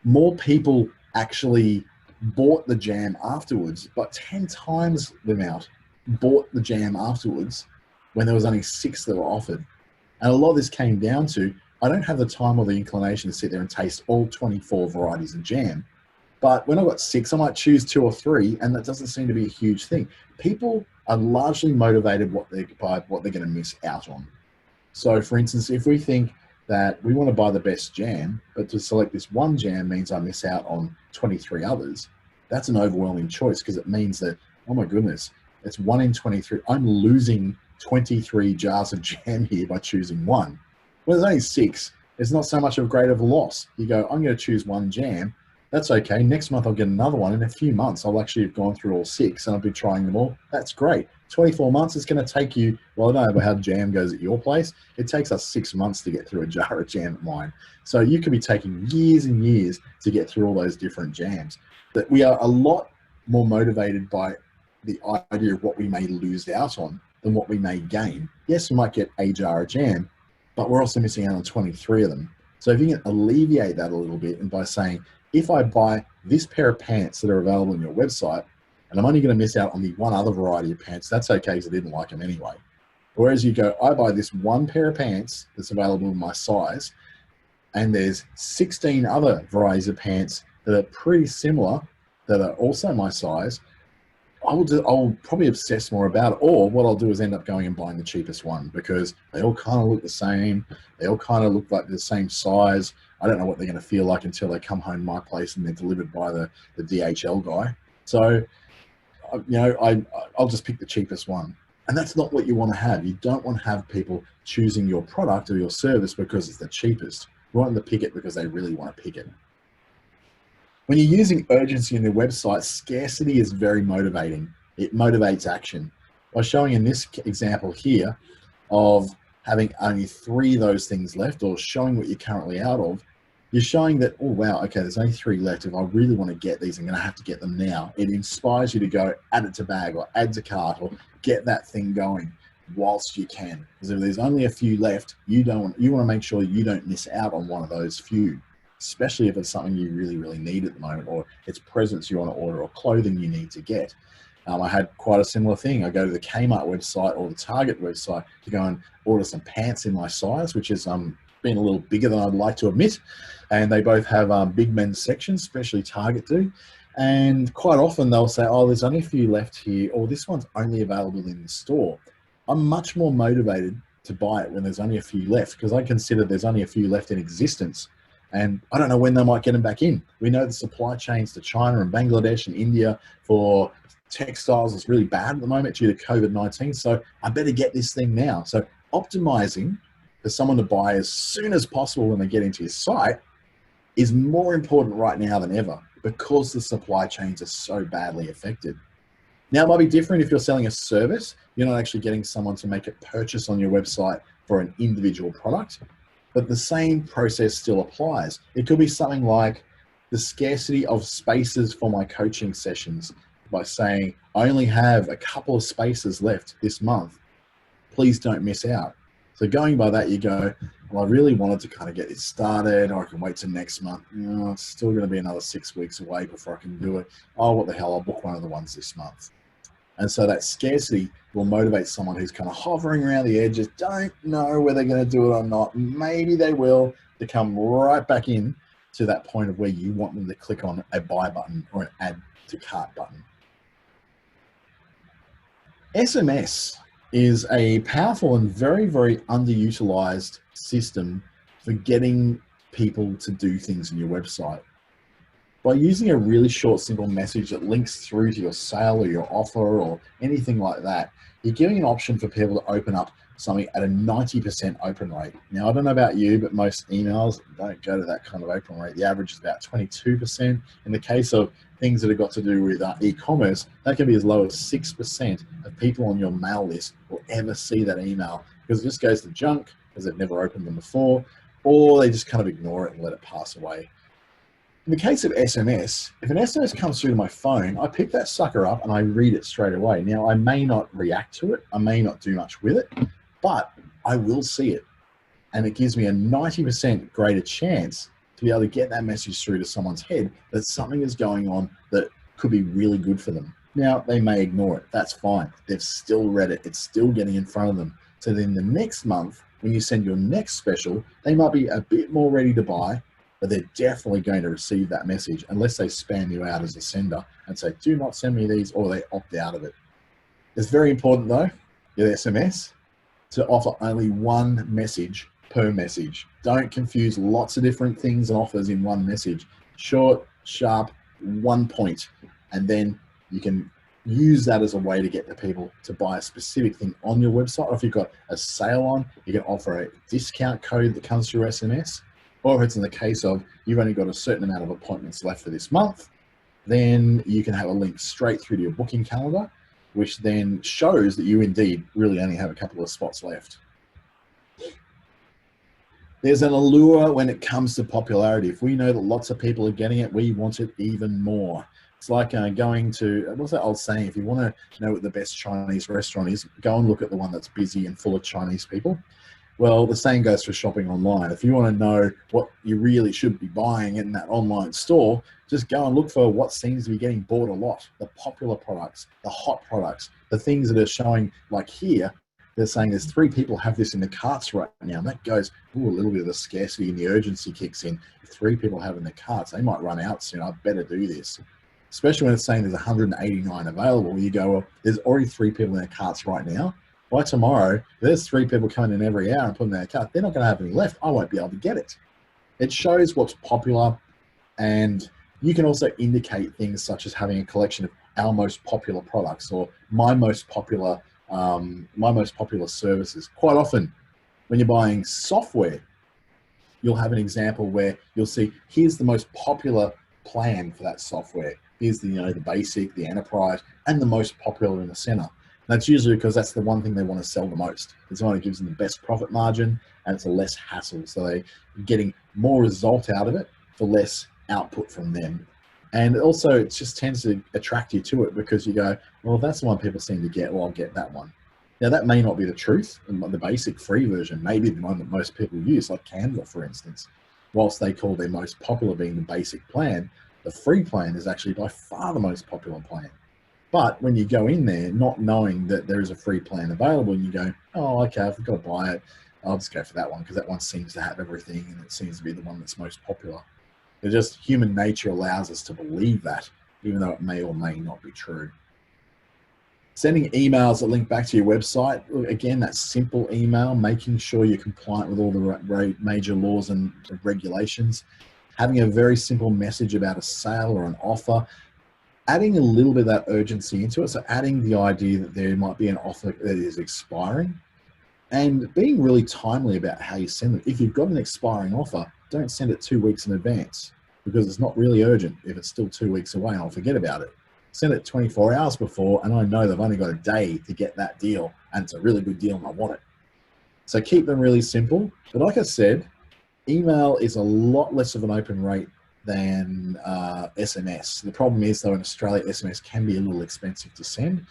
more people actually bought the jam afterwards, but 10 times the amount bought the jam afterwards when there was only 6 that were offered. And a lot of this came down to, I don't have the time or the inclination to sit there and taste all 24 varieties of jam. But when I've got 6, I might choose 2 or 3, and that doesn't seem to be a huge thing. People are largely motivated by what they're going to miss out on. So for instance, if we think that we want to buy the best jam, but to select this one jam means I miss out on 23 others, that's an overwhelming choice, because it means that, oh my goodness, it's 1 in 23. I'm losing 23 jars of jam here by choosing one. Well, there's only 6. It's not so much of a great of a loss. You go, I'm going to choose one jam. That's okay. Next month I'll get another one. In a few months, I'll actually have gone through all 6 and I'll be trying them all. That's great. 24 months is going to take you, well, I don't know how jam goes at your place. It takes us 6 months to get through a jar of jam at mine. So you could be taking years and years to get through all those different jams. But we are a lot more motivated by the idea of what we may lose out on than what we may gain. Yes, we might get a jar of jam, but we're also missing out on 23 of them. So if you can alleviate that a little bit, and by saying, if I buy this pair of pants that are available on your website, and I'm only going to miss out on the one other variety of pants, that's okay because I didn't like them anyway. Whereas you go, I buy this one pair of pants that's available in my size, and there's 16 other varieties of pants that are pretty similar, that are also my size, I'll probably obsess more about it. Or what I'll do is end up going and buying the cheapest one, because they all kind of look the same. They all kind of look like the same size. I don't know what they're going to feel like until they come home to my place and they're delivered by the DHL guy. So, I'll just pick the cheapest one. And that's not what you want to have. You don't want to have people choosing your product or your service because it's the cheapest. You want them to pick it because they really want to pick it. When you're using urgency in your website, scarcity is very motivating. It motivates action. By showing in this example here of having only 3 of those things left, or showing what you're currently out of, you're showing that, oh, wow, okay, there's only 3 left. If I really want to get these, I'm going to have to get them now. It inspires you to go add it to bag or add to cart or get that thing going whilst you can. Because if there's only a few left, you want to make sure you don't miss out on one of those few, especially if it's something you really, really need at the moment, or it's presents you want to order or clothing you need to get. I had quite a similar thing. I go to the Kmart website or the Target website to go and order some pants in my size, which is been a little bigger than I'd like to admit. And they both have big men's sections, especially Target do. And quite often they'll say, oh, there's only a few left here, or this one's only available in the store. I'm much more motivated to buy it when there's only a few left, because I consider there's only a few left in existence. And I don't know when they might get them back in. We know the supply chains to China and Bangladesh and India for textiles is really bad at the moment due to COVID-19. So I better get this thing now. So optimizing for someone to buy as soon as possible when they get into your site is more important right now than ever, because the supply chains are so badly affected. Now, it might be different if you're selling a service. You're not actually getting someone to make a purchase on your website for an individual product, but the same process still applies. It could be something like the scarcity of spaces for my coaching sessions, by saying, I only have a couple of spaces left this month. Please don't miss out. So going by that, you go, well, I really wanted to kind of get this started, or I can wait till next month. It's still going to be another 6 weeks away before I can do it. Oh, what the hell, I'll book one of the ones this month. And so that scarcity will motivate someone who's kind of hovering around the edges, don't know whether they're going to do it or not. Maybe they will, to come right back in to that point of where you want them to click on a buy button or an add to cart button. SMS is a powerful and very, very underutilized system for getting people to do things in your website. By using a really short, simple message that links through to your sale or your offer or anything like that, you're giving an option for people to open up something at a 90% open rate. Now, I don't know about you, but most emails don't go to that kind of open rate. The average is about 22%. In the case of things that have got to do with e-commerce, that can be as low as 6% of people on your mail list will ever see that email, because it just goes to junk because they've never opened them before, or they just kind of ignore it and let it pass away. In the case of SMS, if an SMS comes through to my phone, I pick that sucker up and I read it straight away. Now, I may not react to it, I may not do much with it, but I will see it. And it gives me a 90% greater chance to be able to get that message through to someone's head that something is going on that could be really good for them. Now, they may ignore it. That's fine. They've still read it. It's still getting in front of them. So then the next month, when you send your next special, they might be a bit more ready to buy, but they're definitely going to receive that message unless they spam you out as a sender and say, do not send me these, or they opt out of it. It's very important, though, with SMS, to offer only one message per message. Don't confuse lots of different things and offers in one message. Short, sharp, one point, and then you can use that as a way to get the people to buy a specific thing on your website. Or if you've got a sale on, you can offer a discount code that comes through SMS. Or if it's in the case of you've only got a certain amount of appointments left for this month, then you can have a link straight through to your booking calendar, which then shows that you indeed really only have a couple of spots left. There's an allure when it comes to popularity. If we know that lots of people are getting it, we want it even more. It's like going to, what's that old saying? If you want to know what the best Chinese restaurant is, go and look at the one that's busy and full of Chinese people. Well, the same goes for shopping online. If you want to know what you really should be buying in that online store, just go and look for what seems to be getting bought a lot. The popular products, the hot products, the things that are showing, like here, they're saying there's 3 people have this in the carts right now. And that goes, ooh, a little bit of the scarcity and the urgency kicks in. If 3 people have in their carts, they might run out soon. I better do this. Especially when it's saying there's 189 available. You go, well, there's already 3 people in their carts right now. By tomorrow, there's 3 people coming in every hour and putting their cart. They're not going to have any left. I won't be able to get it. It shows what's popular, and you can also indicate things such as having a collection of our most popular products or my most popular services. Quite often, when you're buying software, you'll have an example where you'll see, here's the most popular plan for that software. Here's the, the basic, the enterprise, and the most popular in the center. That's usually because that's the one thing they want to sell the most. It's the one that gives them the best profit margin, and it's a less hassle. So they're getting more result out of it for less output from them. And also, it just tends to attract you to it because you go, well, that's the one people seem to get. Well, I'll get that one. Now, that may not be the truth. The basic free version may be the one that most people use, like Canva, for instance. Whilst they call their most popular being the basic plan, the free plan is actually by far the most popular plan. But when you go in there not knowing that there is a free plan available and you go, oh, okay, I've got to buy it, I'll just go for that one because that one seems to have everything and it seems to be the one that's most popular. It's just human nature allows us to believe that, even though it may or may not be true. Sending emails that link back to your website, again, that simple email, making sure you're compliant with all the major laws and regulations, having a very simple message about a sale or an offer, adding a little bit of that urgency into it. So adding the idea that there might be an offer that is expiring and being really timely about how you send it. If you've got an expiring offer, don't send it 2 weeks in advance because it's not really urgent. If it's still 2 weeks away, I'll forget about it. Send it 24 hours before, and I know they've only got a day to get that deal, and it's a really good deal and I want it. So keep them really simple. But like I said, email is a lot less of an open rate than SMS. The problem is, though, in Australia, SMS can be a little expensive to send.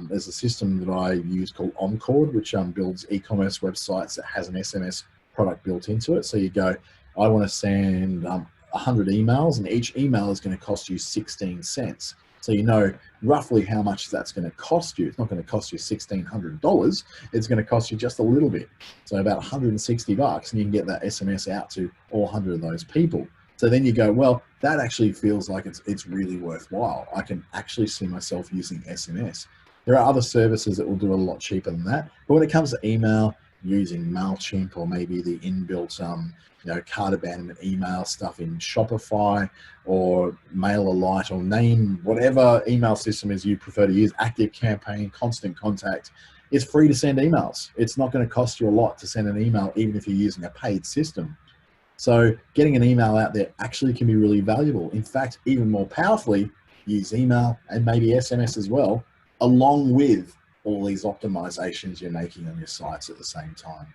There's a system that I use called Oncord, which builds e-commerce websites that has an SMS product built into it. So you go, I want to send 100 emails, and each email is going to cost you 16 cents. So you know roughly how much that's going to cost you. It's not going to cost you $1,600. It's going to cost you just a little bit. So about $160, and you can get that SMS out to all 100 of those people. So then you go, well, that actually feels like it's really worthwhile. I can actually see myself using SMS. There are other services that will do it a lot cheaper than that. But when it comes to email, using MailChimp or maybe the inbuilt cart abandonment email stuff in Shopify or MailerLite, or name whatever email system is you prefer to use, ActiveCampaign, Constant Contact, it's free to send emails. It's not going to cost you a lot to send an email, even if you're using a paid system. So getting an email out there actually can be really valuable. In fact, even more powerfully, use email and maybe SMS as well, along with all these optimizations you're making on your sites at the same time.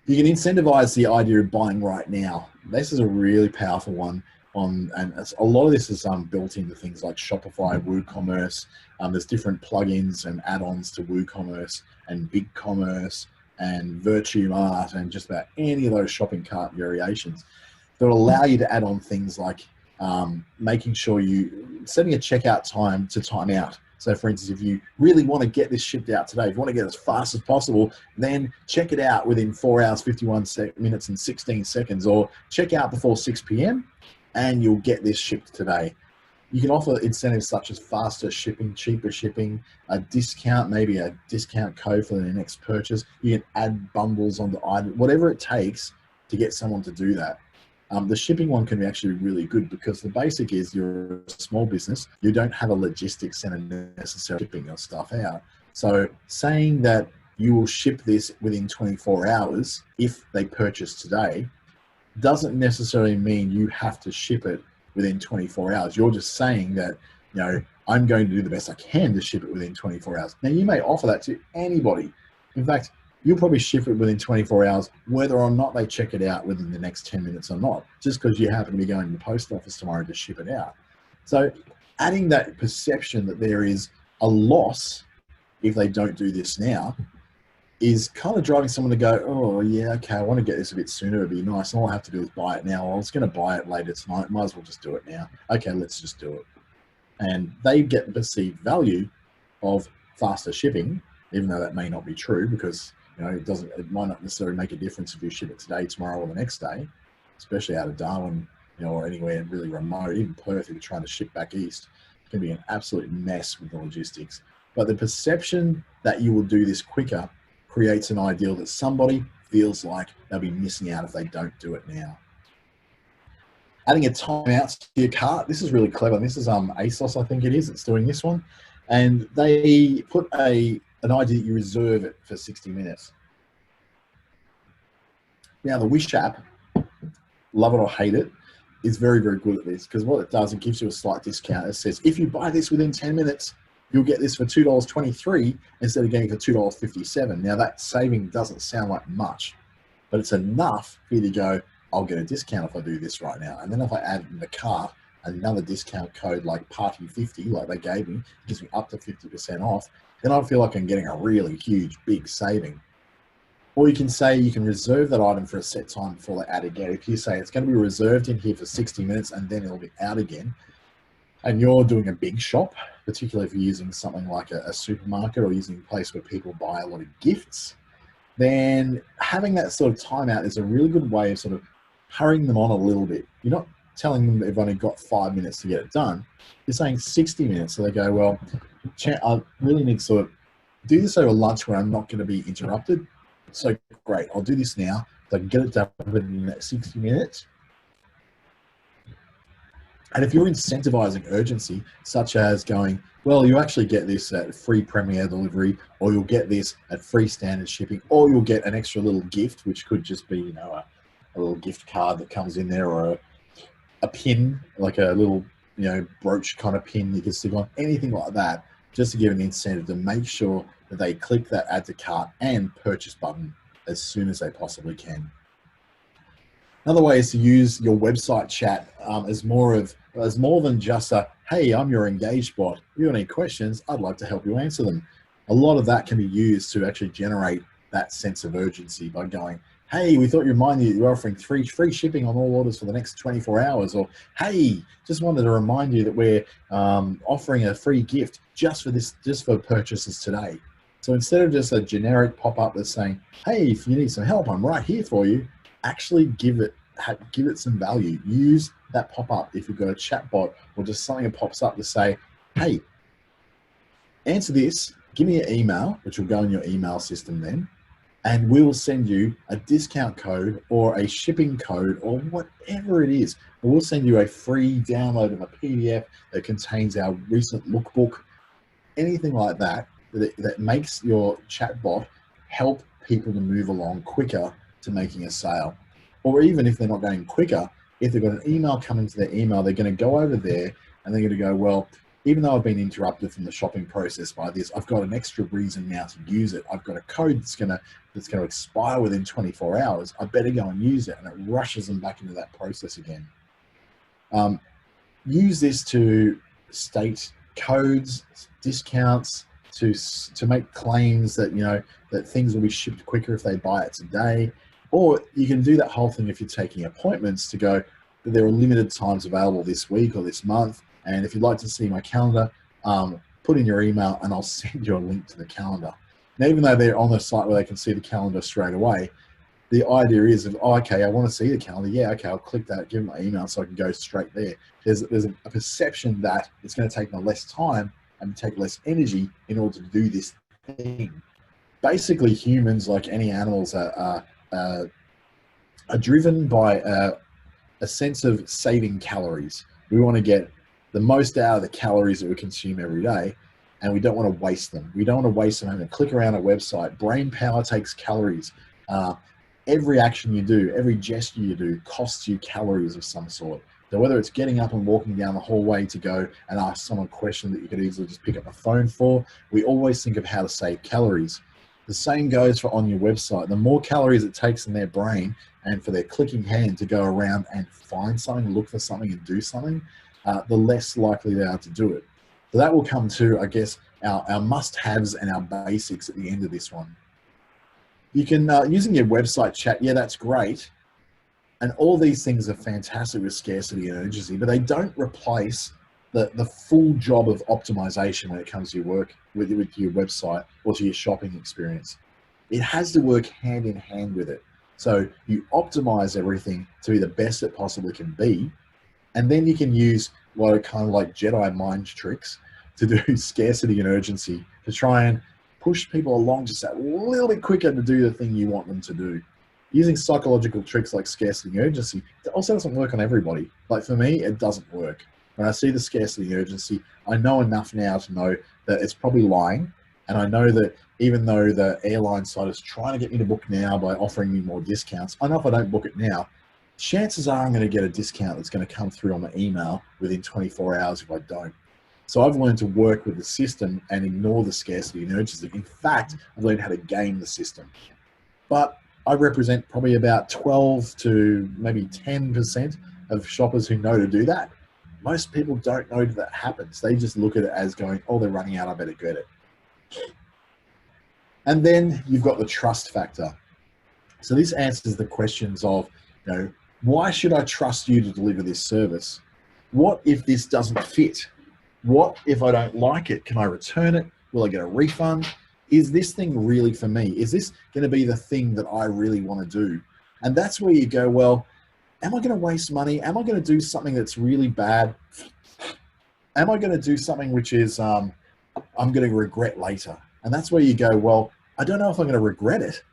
You can incentivize the idea of buying right now. This is a really powerful one, and a lot of this is built into things like Shopify, WooCommerce. There's different plugins and add-ons to WooCommerce and BigCommerce and VirtueMart and just about any of those shopping cart variations that will allow you to add on things like making sure you setting a checkout time to time out. So for instance, if you really want to get this shipped out today, if you want to get it as fast as possible, then check it out within 4 hours, 51 minutes and 16 seconds, or check out before 6 p.m. and you'll get this shipped today. You can offer incentives such as faster shipping, cheaper shipping, a discount, maybe a discount code for the next purchase. You can add bundles onto items, whatever it takes to get someone to do that. The shipping one can be actually really good because the basic is you're a small business. You don't have a logistics center necessarily shipping your stuff out. So saying that you will ship this within 24 hours if they purchase today doesn't necessarily mean you have to ship it within 24 hours. You're just saying that, I'm going to do the best I can to ship it within 24 hours. Now, you may offer that to anybody. In fact, you'll probably ship it within 24 hours, whether or not they check it out within the next 10 minutes or not, just because you happen to be going to the post office tomorrow to ship it out. So adding that perception that there is a loss if they don't do this now is kind of driving someone to go, oh yeah, okay, I want to get this a bit sooner, it'd be nice. All I have to do is buy it now. I was going to buy it later tonight, might as well just do it now. Okay, let's just do it. And they get the perceived value of faster shipping, even though that may not be true because it might not necessarily make a difference if you ship it today, tomorrow, or the next day, especially out of Darwin, or anywhere really remote. Even Perth, if you're trying to ship back east, it can be an absolute mess with the logistics. But the perception that you will do this quicker creates an ideal that somebody feels like they'll be missing out if they don't do it now. Adding a timeout to your cart. This is really clever. This is ASOS, I think it is, it's doing this one. And they put an idea that you reserve it for 60 minutes. Now, the Wish app, love it or hate it, is very, very good at this, because what it does, it gives you a slight discount. It says, if you buy this within 10 minutes, you'll get this for $2.23 instead of getting it for $2.57. Now that saving doesn't sound like much, but it's enough for you to go, I'll get a discount if I do this right now. And then if I add in the cart another discount code like party 50, like they gave me, gives me up to 50% off, then I feel like I'm getting a really huge, big saving. Or you can say you can reserve that item for a set time before they add again. If you say it's going to be reserved in here for 60 minutes and then it'll be out again, and you're doing a big shop, particularly if you're using something like a supermarket or using a place where people buy a lot of gifts, then having that sort of timeout is a really good way of sort of hurrying them on a little bit. You're not telling them that they've only got 5 minutes to get it done. You're saying 60 minutes. So they go, well, I really need to sort of do this over lunch where I'm not going to be interrupted. So great, I'll do this now. So I can get it done within that 60 minutes. And if you're incentivizing urgency, such as going, well, you actually get this at free Premier delivery, or you'll get this at free standard shipping, or you'll get an extra little gift, which could just be, a little gift card that comes in there, or a pin, like a little, brooch kind of pin you can stick on, anything like that, just to give an incentive to make sure that they click that add to cart and purchase button as soon as they possibly can. Another way is to use your website chat as more than just a, hey, I'm your engaged bot. If you have any questions, I'd like to help you answer them. A lot of that can be used to actually generate that sense of urgency by going, hey, we thought you reminded you you're offering free shipping on all orders for the next 24 hours. Or, hey, just wanted to remind you that we're offering a free gift just for purchases today. So instead of just a generic pop-up that's saying, hey, if you need some help, I'm right here for you, actually give it some value. Use that pop-up if you've got a chat bot or just something that pops up to say, hey, answer this, give me your email, which will go in your email system then, and we'll send you a discount code or a shipping code or whatever it is. We'll send you a free download of a PDF that contains our recent lookbook, anything like that, that makes your chatbot help people to move along quicker to making a sale. Or even if they're not going quicker, if they've got an email coming to their email, they're going to go over there and they're going to go, well, even though I've been interrupted from the shopping process by this, I've got an extra reason now to use it. I've got a code that's going to expire within 24 hours. I better go and use it. And it rushes them back into that process again. Use this to state codes, discounts, to make claims that, that things will be shipped quicker if they buy it today. Or you can do that whole thing if you're taking appointments to go, there are limited times available this week or this month. And if you'd like to see my calendar, put in your email and I'll send you a link to the calendar. Now, even though they're on the site where they can see the calendar straight away, the idea is of, oh, okay, I want to see the calendar. Yeah, okay, I'll click that, give them my email so I can go straight there. There's a perception that it's going to take them less time and take less energy in order to do this thing. Basically, humans, like any animals, are driven by a sense of saving calories. We want to get the most out of the calories that we consume every day, and we don't want to waste them. We don't want to waste them having to click around a website. Brain power takes calories. Every action you do, every gesture you do costs you calories of some sort. So whether it's getting up and walking down the hallway to go and ask someone a question that you could easily just pick up the phone for, we always think of how to save calories. The same goes for on your website. The more calories it takes in their brain and for their clicking hand to go around and find something, look for something and do something, the less likely they are to do it. So that will come to, I guess, our must-haves and our basics at the end of this one. You can, using your website chat, yeah, that's great. And all these things are fantastic with scarcity and urgency, but they don't replace the full job of optimization when it comes to your work with your website or to your shopping experience. It has to work hand in hand with it. So you optimize everything to be the best it possibly can be. And then you can use what are kind of like Jedi mind tricks to do scarcity and urgency to try and push people along just that little bit quicker to do the thing you want them to do. Using psychological tricks like scarcity and urgency, it also doesn't work on everybody. Like for me, it doesn't work. When I see the scarcity and urgency, I know enough now to know that it's probably lying. And I know that even though the airline side is trying to get me to book now by offering me more discounts, I know if I don't book it now, chances are I'm going to get a discount that's going to come through on my email within 24 hours if I don't. So I've learned to work with the system and ignore the scarcity and urgency. In fact, I've learned how to game the system. But I represent probably about 12 to maybe 10% of shoppers who know to do that. Most people don't know that happens. They just look at it as going, oh, they're running out, I better get it. And then you've got the trust factor. So this answers the questions of, why should I trust you to deliver this service? What if this doesn't fit? What if I don't like it? Can I return it? Will I get a refund? Is this thing really for me? Is this going to be the thing that I really want to do? And that's where you go, well, am I going to waste money? Am I going to do something that's really bad? Am I going to do something which is I'm going to regret later? And that's where you go, well, I don't know if I'm going to regret it.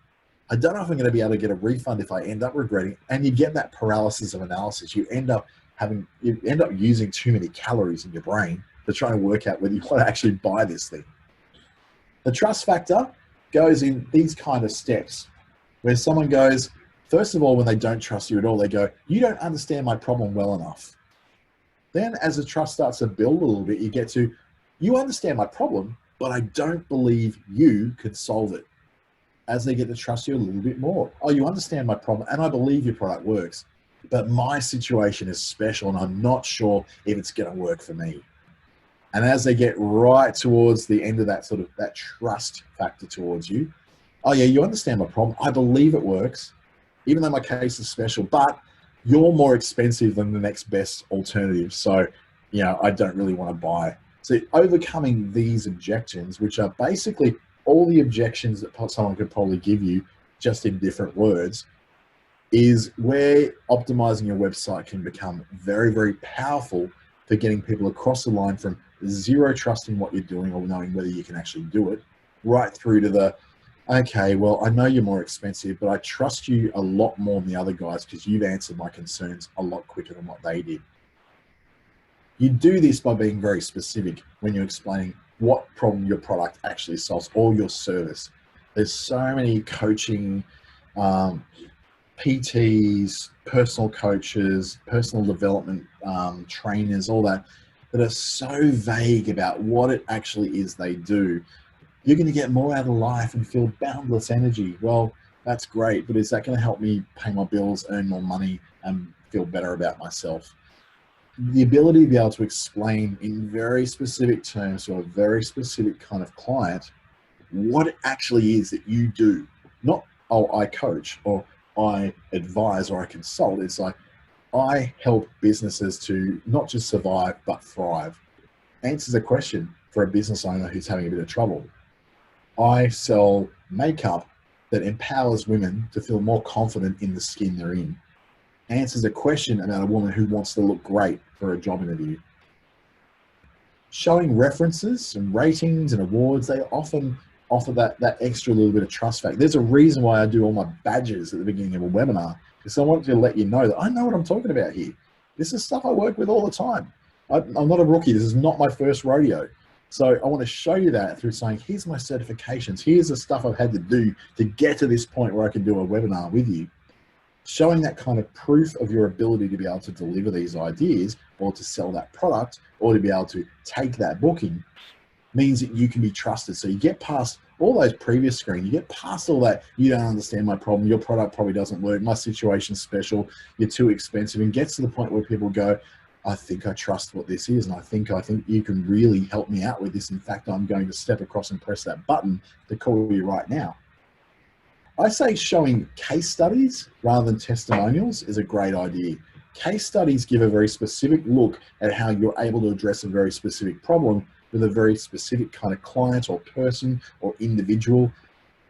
I don't know if I'm going to be able to get a refund if I end up regretting. And you get that paralysis of analysis. You end up using too many calories in your brain to try and work out whether you want to actually buy this thing. The trust factor goes in these kind of steps where someone goes, first of all, when they don't trust you at all, they go, you don't understand my problem well enough. Then as the trust starts to build a little bit, you get to, you understand my problem, but I don't believe you could solve it. As they get to trust you a little bit more. Oh, you understand my problem and I believe your product works, but my situation is special and I'm not sure if it's going to work for me. And as they get right towards the end of that that trust factor towards you, oh yeah, you understand my problem. I believe it works, even though my case is special, but you're more expensive than the next best alternative. So, I don't really want to buy. So overcoming these objections, which are basically all the objections that someone could probably give you just in different words, is where optimizing your website can become very, very powerful for getting people across the line from zero trusting what you're doing or knowing whether you can actually do it, right through to the, okay, well, I know you're more expensive, but I trust you a lot more than the other guys because you've answered my concerns a lot quicker than what they did. You do this by being very specific when you're explaining what problem your product actually solves or your service. There's so many coaching, PTs, personal coaches, personal development trainers, all that are so vague about what it actually is they do. You're going to get more out of life and feel boundless energy. Well, that's great, but is that going to help me pay my bills, earn more money, and feel better about myself? The ability to be able to explain in very specific terms to a very specific kind of client what it actually is that you do. Not, oh, I coach or I advise or I consult. It's like, I help businesses to not just survive, but thrive. Answers a question for a business owner who's having a bit of trouble. I sell makeup that empowers women to feel more confident in the skin they're in. Answers a question about a woman who wants to look great for a job interview. Showing references and ratings and awards, they often offer that extra little bit of trust factor. There's a reason why I do all my badges at the beginning of a webinar, because I want to let you know that I know what I'm talking about here. This is stuff I work with all the time. I'm not a rookie. This is not my first rodeo. So I want to show you that through saying, here's my certifications. Here's the stuff I've had to do to get to this point where I can do a webinar with you. Showing that kind of proof of your ability to be able to deliver these ideas or to sell that product or to be able to take that booking means that you can be trusted. So you get past all those previous screens, you get past all that, you don't understand my problem, your product probably doesn't work, my situation's special, you're too expensive, and gets to the point where people go, I think I trust what this is, and I think you can really help me out with this. In fact, I'm going to step across and press that button to call you right now. I say showing case studies rather than testimonials is a great idea. Case studies give a very specific look at how you're able to address a very specific problem with a very specific kind of client or person or individual,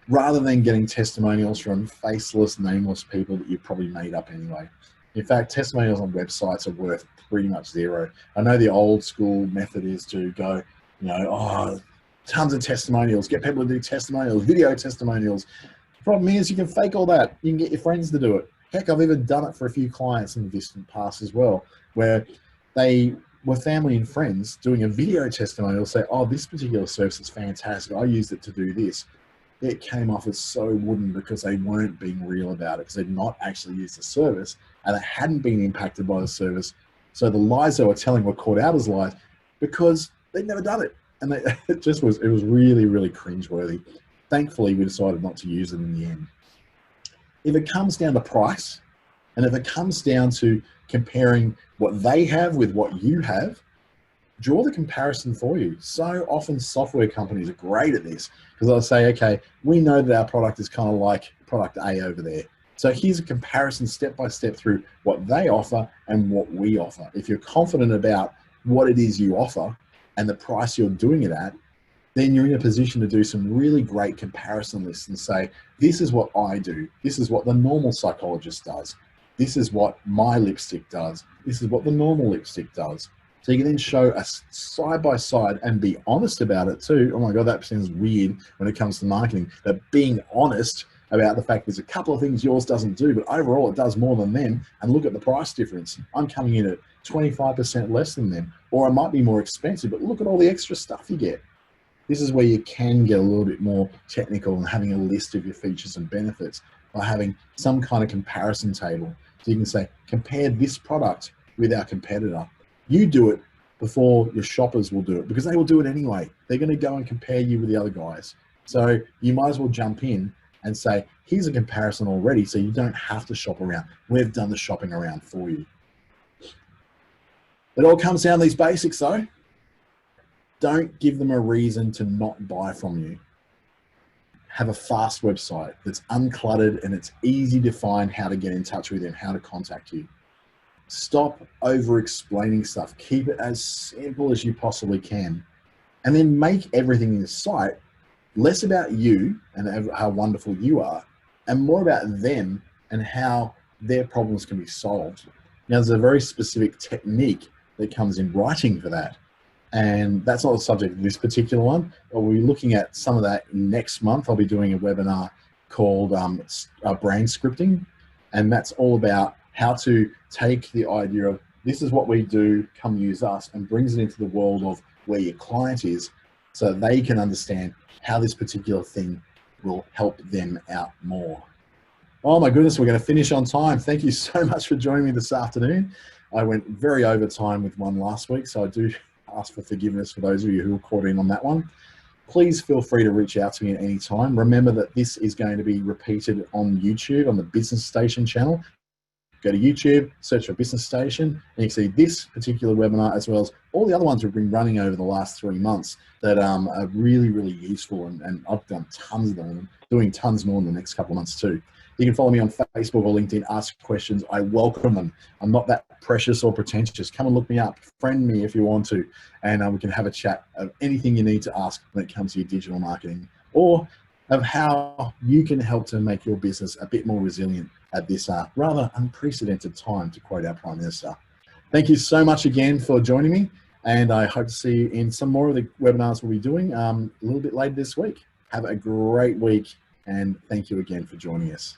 rather than getting testimonials from faceless, nameless people that you've probably made up anyway. In fact, testimonials on websites are worth pretty much zero. I know the old school method is to go, tons of testimonials, get people to do testimonials, video testimonials. Problem is, you can fake all that. You can get your friends to do it. Heck, I've even done it for a few clients in the distant past as well, where they were family and friends doing a video testimonial, say, oh, this particular service is fantastic. I used it to do this. it came off as so wooden because they weren't being real about it, because they'd not actually used the service and they hadn't been impacted by the service. So the lies they were telling were caught out as lies because they'd never done it. And it was really, really cringeworthy. Thankfully, we decided not to use it in the end. If it comes down to price, and if it comes down to comparing what they have with what you have, draw the comparison for you. So often software companies are great at this because they'll say, okay, we know that our product is kind of like product A over there. So here's a comparison step by step through what they offer and what we offer. If you're confident about what it is you offer and the price you're doing it at, then you're in a position to do some really great comparison lists and say, this is what I do. This is what the normal psychologist does. This is what my lipstick does. This is what the normal lipstick does. So you can then show us side by side and be honest about it too. Oh my God, that sounds weird when it comes to marketing, but being honest about the fact there's a couple of things yours doesn't do, but overall it does more than them, and look at the price difference. I'm coming in at 25% less than them, or I might be more expensive, but look at all the extra stuff you get. This is where you can get a little bit more technical and having a list of your features and benefits by having some kind of comparison table. So you can say, compare this product with our competitor. You do it before your shoppers will do it, because they will do it anyway. They're going to go and compare you with the other guys. So you might as well jump in and say, here's a comparison already, so you don't have to shop around. We've done the shopping around for you. It all comes down to these basics though. Don't give them a reason to not buy from you. Have a fast website that's uncluttered and it's easy to find how to get in touch with you and how to contact you. Stop over explaining stuff. Keep it as simple as you possibly can. And then make everything in the site less about you and how wonderful you are, and more about them and how their problems can be solved. Now, there's a very specific technique that comes in writing for that. And that's not the subject of this particular one, but we'll be looking at some of that next month. I'll be doing a webinar called brand scripting. And that's all about how to take the idea of this is what we do, come use us, and brings it into the world of where your client is, so they can understand how this particular thing will help them out more. Oh my goodness, we're going to finish on time. Thank you so much for joining me this afternoon. I went very over time with one last week, so I do ask for forgiveness for those of you who were caught in on that one. Please feel free to reach out to me at any time. Remember that this is going to be repeated on YouTube, on the Business Station channel. Go to YouTube, search for Business Station, and you can see this particular webinar as well as all the other ones we've been running over the last 3 months that are really, really useful. And I've done tons of them, doing tons more in the next couple of months too. You can follow me on Facebook or LinkedIn, ask questions. I welcome them. I'm not that precious or pretentious. Come and look me up, friend me if you want to, and we can have a chat of anything you need to ask when it comes to your digital marketing, or of how you can help to make your business a bit more resilient at this rather unprecedented time, to quote our Prime Minister. Thank you so much again for joining me, and I hope to see you in some more of the webinars we'll be doing a little bit later this week. Have a great week, and thank you again for joining us.